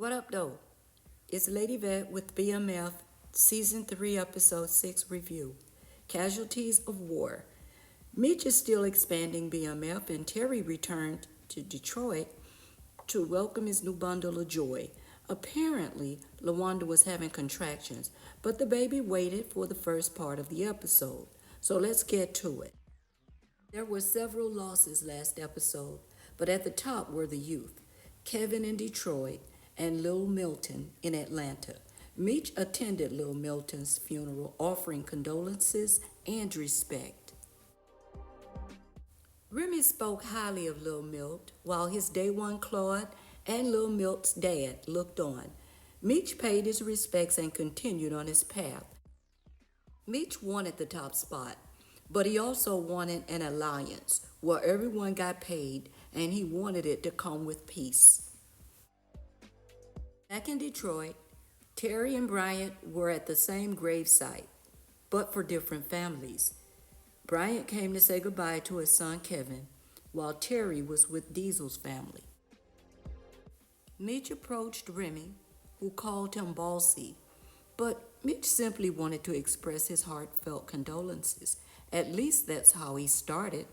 What up, though? It's Lady Vet with Bmf Season 3, Episode 6 review. Casualties of War. Mitch is still expanding BMF, and Terry returned to Detroit to welcome his new bundle of joy. Apparently, LaWanda was having contractions, but the baby waited for the first part of the episode. So let's get to it. There were several losses last episode, but at the top were the youth. Kevin in Detroit and Lil Milton in Atlanta. Meech attended Lil Milton's funeral, offering condolences and respect. Remy spoke highly of Lil Milt, while his day one Claude and Lil Milt's dad looked on. Meech paid his respects and continued on his path. Meech wanted the top spot, but he also wanted an alliance where everyone got paid, and he wanted it to come with peace. Back in Detroit, Terry and Bryant were at the same gravesite, but for different families. Bryant came to say goodbye to his son Kevin, while Terry was with Diesel's family. Mitch approached Remy, who called him bossy, but Mitch simply wanted to express his heartfelt condolences. At least that's how he started.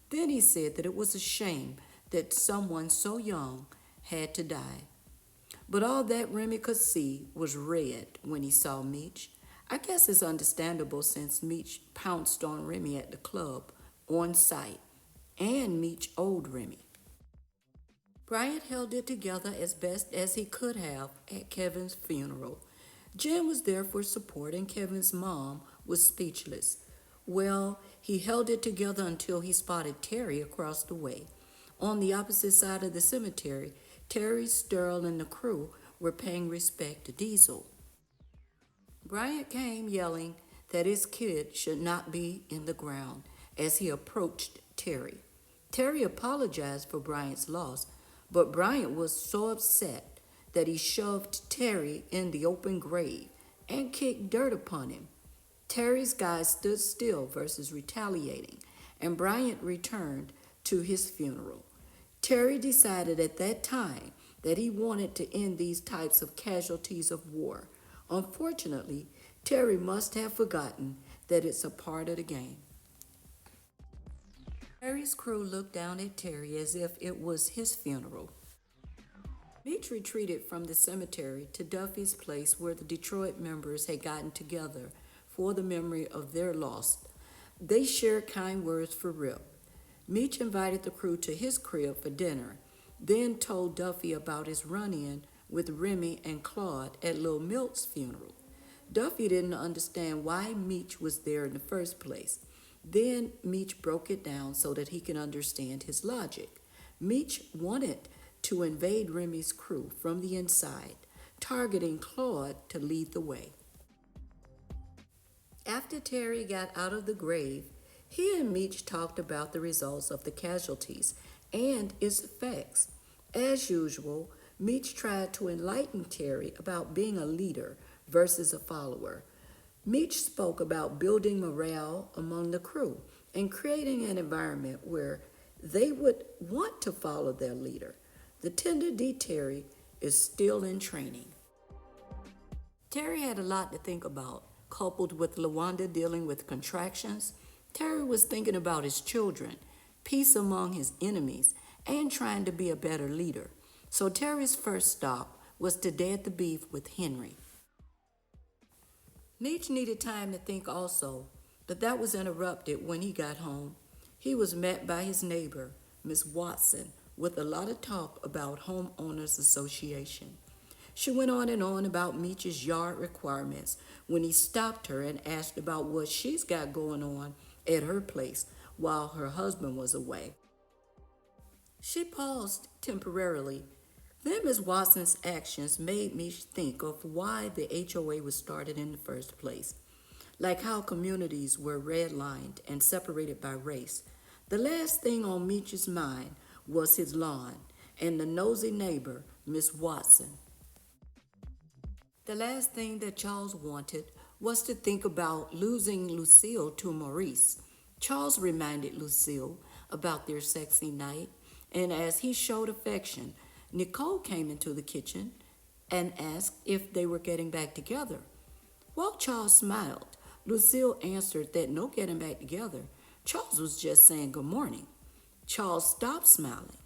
Then he said that it was a shame that someone so young had to die. But all that Remy could see was red when he saw Meech. I guess it's understandable since Meech pounced on Remy at the club on sight, and Meech owed Remy. Bryant held it together as best as he could have at Kevin's funeral. Jen was there for support, and Kevin's mom was speechless. Well, he held it together until he spotted Terry across the way. On the opposite side of the cemetery, Terry, Sterl, and the crew were paying respect to Diesel. Bryant came yelling that his kid should not be in the ground as he approached Terry. Terry apologized for Bryant's loss, but Bryant was so upset that he shoved Terry in the open grave and kicked dirt upon him. Terry's guys stood still versus retaliating, and Bryant returned to his funeral. Terry decided at that time that he wanted to end these types of casualties of war. Unfortunately, Terry must have forgotten that it's a part of the game. Terry's crew looked down at Terry as if it was his funeral. Meech retreated from the cemetery to Duffy's place where the Detroit members had gotten together for the memory of their loss. They shared kind words for Rip. Meech invited the crew to his crib for dinner, then told Duffy about his run-in with Remy and Claude at Lil Milt's funeral. Duffy didn't understand why Meech was there in the first place. Then Meech broke it down so that he could understand his logic. Meech wanted to invade Remy's crew from the inside, targeting Claude to lead the way. After Terry got out of the grave, he and Meech talked about the results of the casualties and its effects. As usual, Meech tried to enlighten Terry about being a leader versus a follower. Meech spoke about building morale among the crew and creating an environment where they would want to follow their leader. The tender D Terry is still in training. Terry had a lot to think about. Coupled with LaWanda dealing with contractions, Terry was thinking about his children, peace among his enemies, and trying to be a better leader. So Terry's first stop was to dead the beef with Henry. Meech needed time to think also, but that was interrupted when he got home. He was met by his neighbor, Miss Watson, with a lot of talk about homeowners association. She went on and on about Meech's yard requirements when he stopped her and asked about what she's got going on at her place while her husband was away. She paused temporarily. Then Ms. Watson's actions made Meech think of why the HOA was started in the first place, like how communities were redlined and separated by race. The last thing on Meech's mind was his lawn and the nosy neighbor, Miss Watson. The last thing that Charles wanted was to think about losing Lucille to Maurice. Charles reminded Lucille about their sexy night, and as he showed affection, Nicole came into the kitchen and asked if they were getting back together. While Charles smiled, Lucille answered that no getting back together. Charles was just saying good morning. Charles stopped smiling.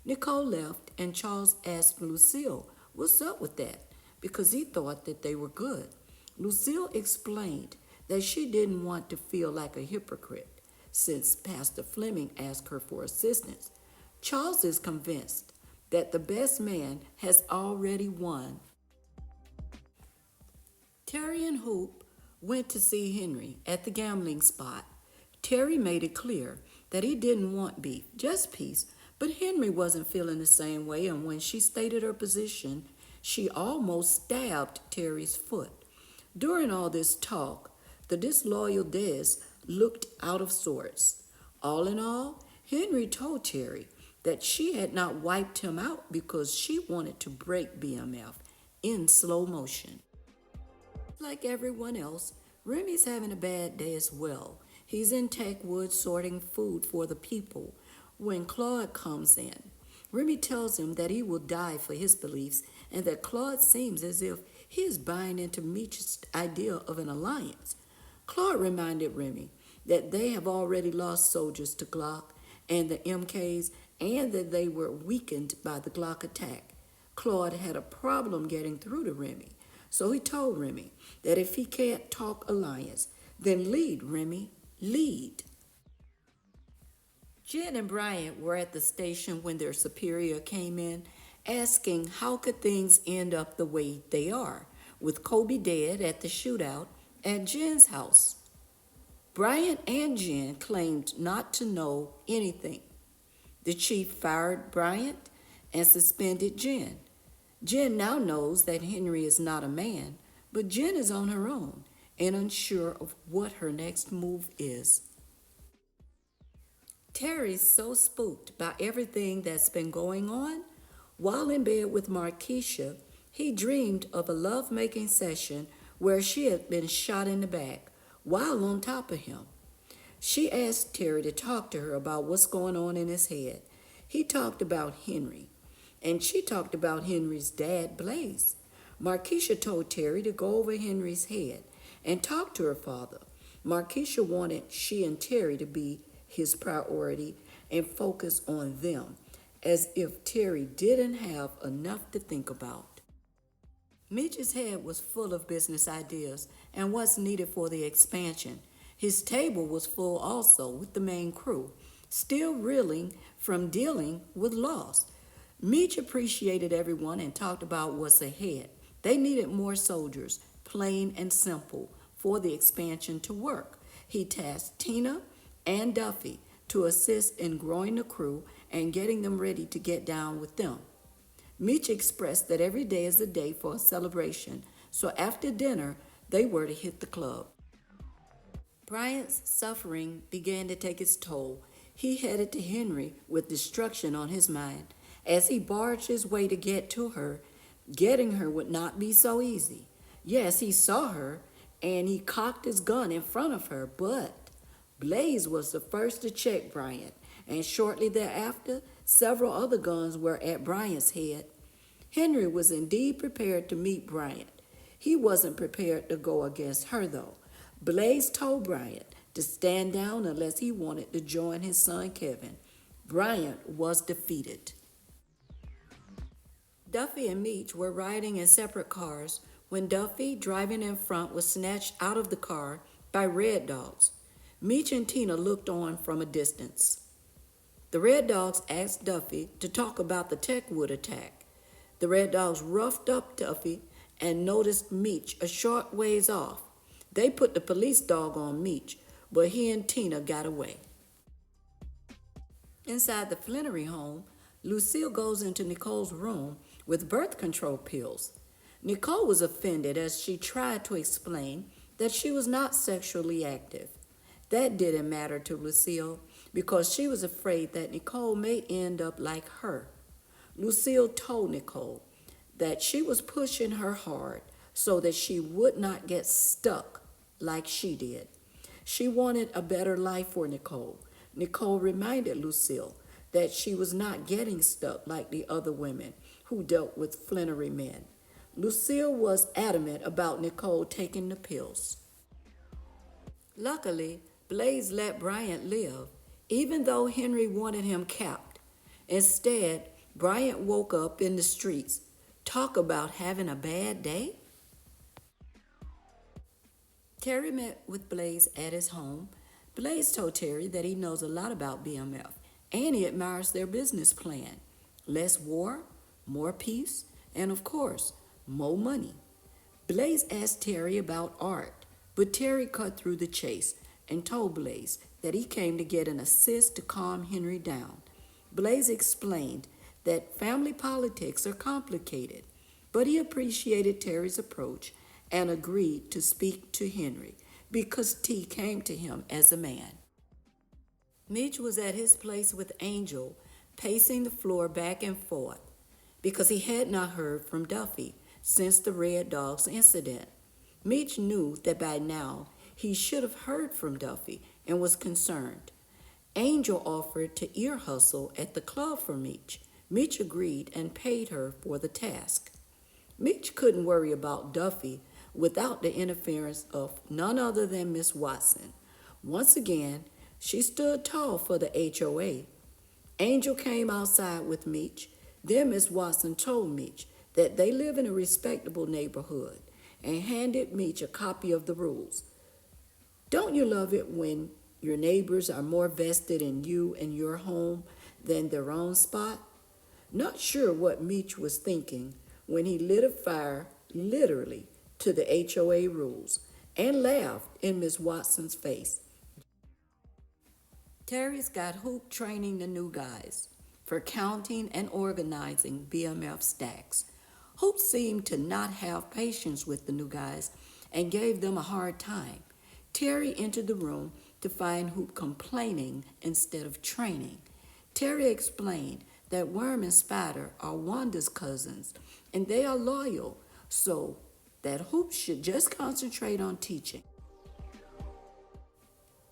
Nicole left, and Charles asked Lucille what's up with that because he thought that they were good. Lucille explained that she didn't want to feel like a hypocrite since Pastor Fleming asked her for assistance. Charles is convinced that the best man has already won. Terry and Hoop went to see Henry at the gambling spot. Terry made it clear that he didn't want beef, just peace, but Henry wasn't feeling the same way, and when she stated her position, she almost stabbed Terry's foot. During all this talk, the disloyal Des looked out of sorts. All in all, Henry told Terry that she had not wiped him out because she wanted to break BMF in slow motion. Like everyone else, Remy's having a bad day as well. He's in Techwood sorting food for the people when Claude comes in. Remy tells him that he will die for his beliefs and that Claude seems as if he is buying into Meech's idea of an alliance. Claude reminded Remy that they have already lost soldiers to Glock and the MKs and that they were weakened by the Glock attack. Claude had a problem getting through to Remy, so he told Remy that if he can't talk alliance, then lead, Remy, lead. Jen and Bryant were at the station when their superior came in, asking how could things end up the way they are, with Kobe dead at the shootout at Jen's house. Bryant and Jen claimed not to know anything. The chief fired Bryant and suspended Jen. Jen now knows that Henry is not a man, but Jen is on her own and unsure of what her next move is. Terry's so spooked by everything that's been going on. While in bed with Markeisha, he dreamed of a love-making session where she had been shot in the back while on top of him. She asked Terry to talk to her about what's going on in his head. He talked about Henry, and she talked about Henry's dad, Blaze. Markeisha told Terry to go over Henry's head and talk to her father. Markeisha wanted she and Terry to be his priority and focus on them, as if Terry didn't have enough to think about. Mitch's head was full of business ideas and what's needed for the expansion. His table was full also with the main crew, still reeling from dealing with loss. Mitch appreciated everyone and talked about what's ahead. They needed more soldiers, plain and simple, for the expansion to work. He tasked Tina and Duffy to assist in growing the crew and getting them ready to get down with them. Mitch expressed that every day is a day for a celebration, so after dinner, they were to hit the club. Bryant's suffering began to take its toll. He headed to Henry with destruction on his mind. As he barged his way to get to her, getting her would not be so easy. Yes, he saw her, and he cocked his gun in front of her, but Blaze was the first to check Bryant, and shortly thereafter, several other guns were at Bryant's head. Henry was indeed prepared to meet Bryant. He wasn't prepared to go against her, though. Blaze told Bryant to stand down unless he wanted to join his son Kevin. Bryant was defeated. Duffy and Meech were riding in separate cars when Duffy, driving in front, was snatched out of the car by Red Dogs. Meech and Tina looked on from a distance. The Red Dogs asked Duffy to talk about the Techwood attack. The Red Dogs roughed up Duffy and noticed Meech a short ways off. They put the police dog on Meech, but he and Tina got away. Inside the Flannery home, Lucille goes into Nicole's room with birth control pills. Nicole was offended as she tried to explain that she was not sexually active. That didn't matter to Lucille because she was afraid that Nicole may end up like her. Lucille told Nicole that she was pushing her hard so that she would not get stuck like she did. She wanted a better life for Nicole. Nicole reminded Lucille that she was not getting stuck like the other women who dealt with Flannery men. Lucille was adamant about Nicole taking the pills. Luckily, Blaze let Bryant live, even though Henry wanted him capped. Instead, Bryant woke up in the streets. Talk about having a bad day. Terry met with Blaze at his home. Blaze told Terry that he knows a lot about BMF and he admires their business plan. Less war, more peace, and of course, more money. Blaze asked Terry about art, but Terry cut through the chase and told Blaze that he came to get an assist to calm Henry down. Blaze explained that family politics are complicated, but he appreciated Terry's approach and agreed to speak to Henry because T came to him as a man. Meech was at his place with Angel, pacing the floor back and forth because he had not heard from Duffy since the Red Dogs incident. Meech knew that by now he should have heard from Duffy and was concerned. Angel offered to ear hustle at the club for Meech. Meech agreed and paid her for the task. Meech couldn't worry about Duffy without the interference of none other than Miss Watson. Once again, she stood tall for the HOA. Angel came outside with Meech. Then Miss Watson told Meech that they live in a respectable neighborhood and handed Meech a copy of the rules. Don't you love it when your neighbors are more vested in you and your home than their own spot? Not sure what Meech was thinking when he lit a fire, literally, to the HOA rules and laughed in Miss Watson's face. Terry's got Hoop training the new guys for counting and organizing BMF stacks. Hoop seemed to not have patience with the new guys and gave them a hard time. Terry entered the room to find Hoop complaining instead of training. Terry explained that Worm and Spider are Wanda's cousins and they are loyal, so that Hoop should just concentrate on teaching.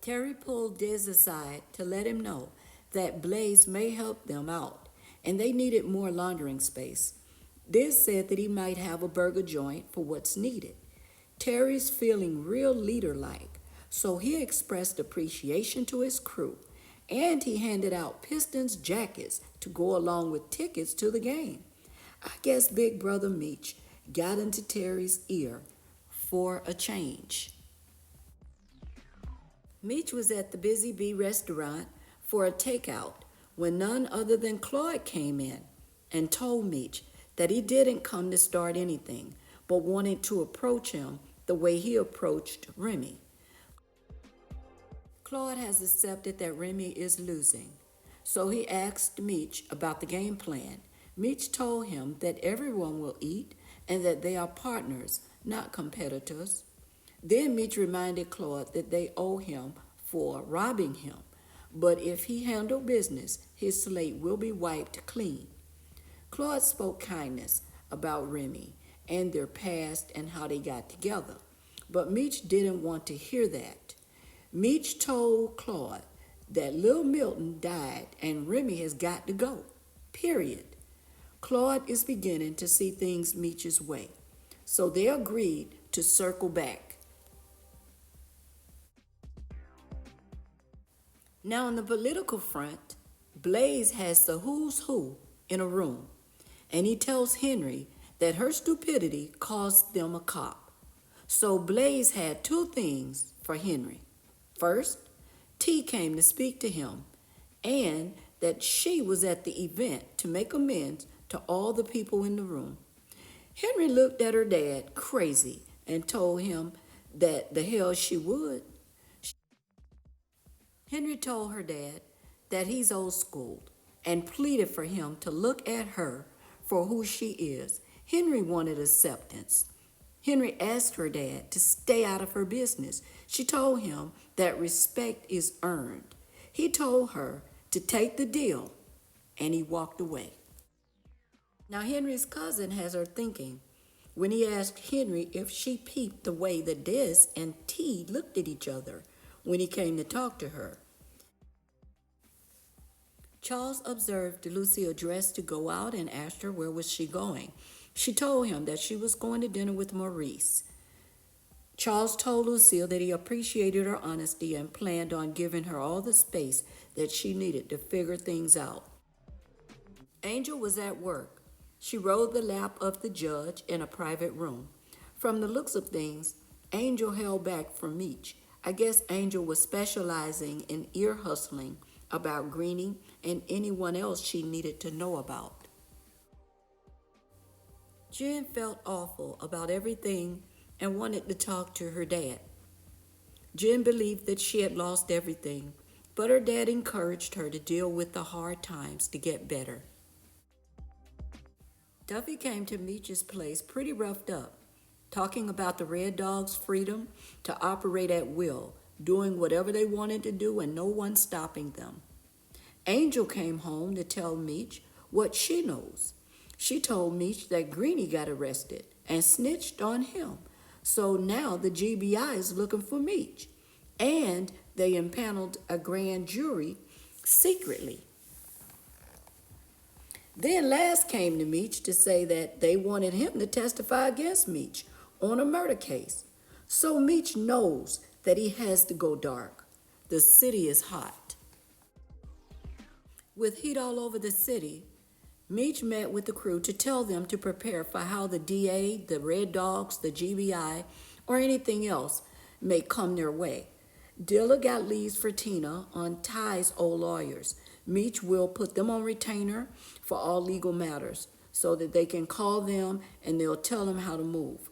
Terry pulled Diz aside to let him know that Blaze may help them out and they needed more laundering space. Diz said that he might have a burger joint for what's needed. Terry's feeling real leader-like, so he expressed appreciation to his crew and he handed out Pistons jackets to go along with tickets to the game. I guess Big Brother Meech got into Terry's ear for a change. Meech was at the Busy Bee restaurant for a takeout when none other than Claude came in and told Meech that he didn't come to start anything, but wanted to approach him the way he approached Remy. Claude has accepted that Remy is losing, so he asked Meech about the game plan. Meech told him that everyone will eat and that they are partners, not competitors. Then Meech reminded Claude that they owe him for robbing him, but if he handled business, his slate will be wiped clean. Claude spoke kindness about Remy and their past and how they got together, but Meech didn't want to hear that. Meech told Claude that Lil Milton died and Remy has got to go, period. Claude is beginning to see things Meech's way, so they agreed to circle back. Now on the political front, Blaze has the who's who in a room, and he tells Henry that her stupidity cost them a cop. So Blaze had two things for Henry. First, T came to speak to him, and that she was at the event to make amends to all the people in the room. Henry looked at her dad crazy and told him that the hell she would. Henry told her dad that he's old school and pleaded for him to look at her for who she is. Henry wanted acceptance. Henry asked her dad to stay out of her business. She told him that respect is earned. He told her to take the deal, and he walked away. Now Henry's cousin has her thinking when he asked Henry if she peeped the way that Des and T looked at each other when he came to talk to her. Charles observed Lucille dressed to go out and asked her where was she going. She told him that she was going to dinner with Maurice. Charles told Lucille that he appreciated her honesty and planned on giving her all the space that she needed to figure things out. Angel was at work. She rode the lap of the judge in a private room. From the looks of things, Angel held back from Meech. I guess Angel was specializing in ear hustling about Greenie and anyone else she needed to know about. Jen felt awful about everything and wanted to talk to her dad. Jen believed that she had lost everything, but her dad encouraged her to deal with the hard times to get better. Duffy came to Meech's place pretty roughed up, talking about the Red Dog's freedom to operate at will, doing whatever they wanted to do and no one stopping them. Angel came home to tell Meech what she knows. She told Meech that Greenie got arrested and snitched on him, so now the GBI is looking for Meech, and they impaneled a grand jury secretly. Then Last came to Meech to say that they wanted him to testify against Meech on a murder case. So Meech knows that he has to go dark. The city is hot. With heat all over the city, Meech met with the crew to tell them to prepare for how the DA, the Red Dogs, the GBI, or anything else may come their way. Dilla got leads for Tina on Ty's old lawyers. Meech will put them on retainer for all legal matters so that they can call them and they'll tell them how to move.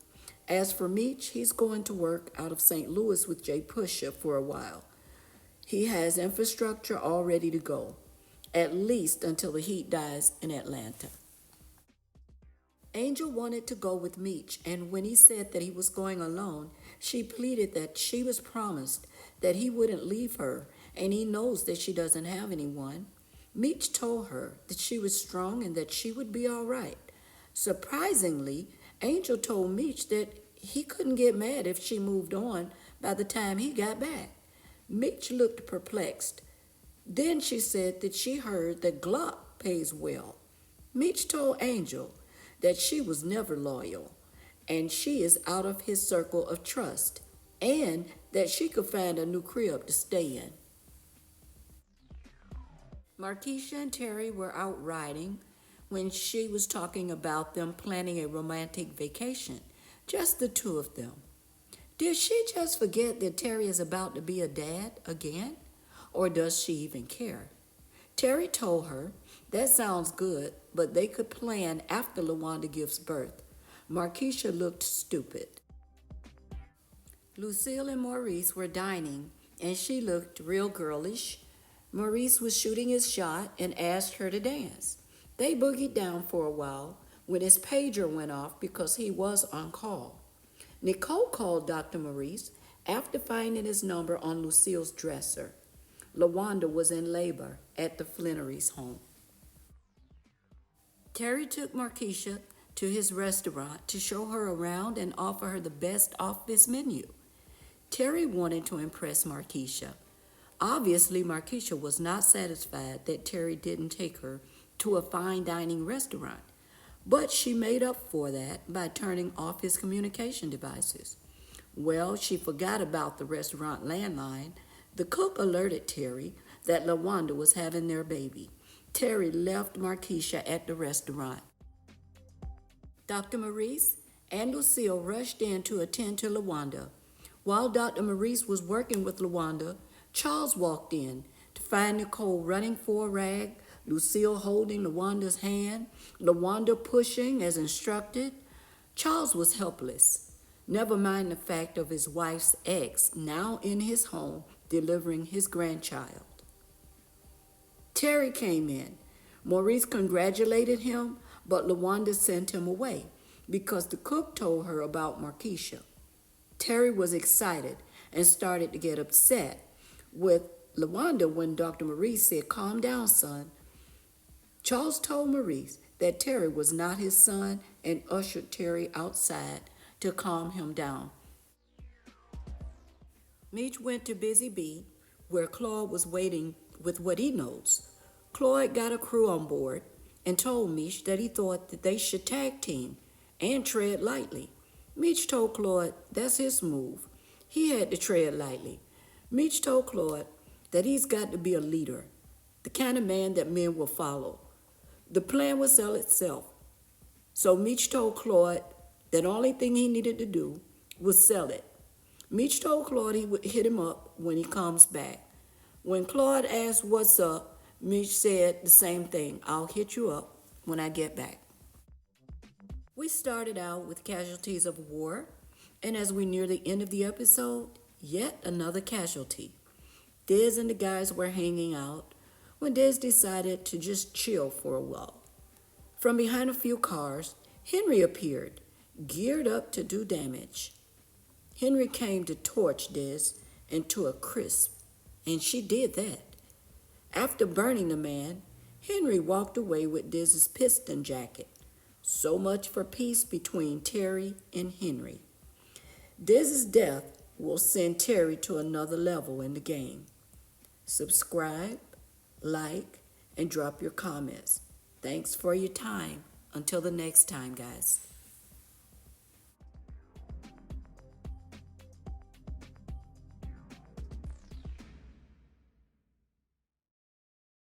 As for Meech, he's going to work out of St. Louis with Jay Pusha for a while. He has infrastructure all ready to go, at least until the heat dies in Atlanta. Angel wanted to go with Meech, and when he said that he was going alone, she pleaded that she was promised that he wouldn't leave her, and he knows that she doesn't have anyone. Meech told her that she was strong and that she would be all right. Surprisingly, Angel told Meech that he couldn't get mad if she moved on by the time he got back. Meech looked perplexed. Then she said that she heard that Glock pays well. Meech told Angel that she was never loyal, and she is out of his circle of trust, and that she could find a new crib to stay in. Markeisha and Terry were out riding when she was talking about them planning a romantic vacation, just the two of them. Did she just forget that Terry is about to be a dad again? Or does she even care? Terry told her, that sounds good, but they could plan after LaWanda gives birth. Markeisha looked stupid. Lucille and Maurice were dining, and she looked real girlish. Maurice was shooting his shot and asked her to dance. They boogied down for a while when his pager went off because he was on call. Nicole called Dr. Maurice after finding his number on Lucille's dresser. LaWanda was in labor at the Flannery's home. Terry took Markeisha to his restaurant to show her around and offer her the best off-this menu. Terry wanted to impress Markeisha. Obviously, Markeisha was not satisfied that Terry didn't take her to a fine dining restaurant, but she made up for that by turning off his communication devices. Well, she forgot about the restaurant landline. The cook alerted Terry that LaWanda was having their baby. Terry left Markeisha at the restaurant. Dr. Maurice and Lucille rushed in to attend to LaWanda. While Dr. Maurice was working with LaWanda, Charles walked in to find Nicole running for a rag, Lucille holding LaWanda's hand, LaWanda pushing as instructed. Charles was helpless, never mind the fact of his wife's ex now in his home delivering his grandchild. Terry came in. Maurice congratulated him, but LaWanda sent him away because the cook told her about Markeisha. Terry was excited and started to get upset with LaWanda when Dr. Maurice said, "Calm down, son." Charles told Maurice that Terry was not his son and ushered Terry outside to calm him down. Meech went to Busy Bee, where Claude was waiting with what he knows. Claude got a crew on board and told Meech that he thought that they should tag team. and tread lightly. Meech told Claude that's his move. He had to tread lightly. Meech told Claude that he's got to be a leader, the kind of man that men will follow. The plan would sell itself. So Meech told Claude that the only thing he needed to do was sell it. Meech told Claude he would hit him up when he comes back. When Claude asked what's up, Meech said the same thing. I'll hit you up when I get back. We started out with casualties of war, and as we near the end of the episode, yet another casualty. Diz and the guys were hanging out when Diz decided to just chill for a while. From behind a few cars, Henry appeared, geared up to do damage. Henry came to torch Diz into a crisp, and she did that. After burning the man, Henry walked away with Diz's piston jacket. So much for peace between Terry and Henry. Diz's death will send Terry to another level in the game. Subscribe, like, and drop your comments. Thanks for your time. Until the next time, guys.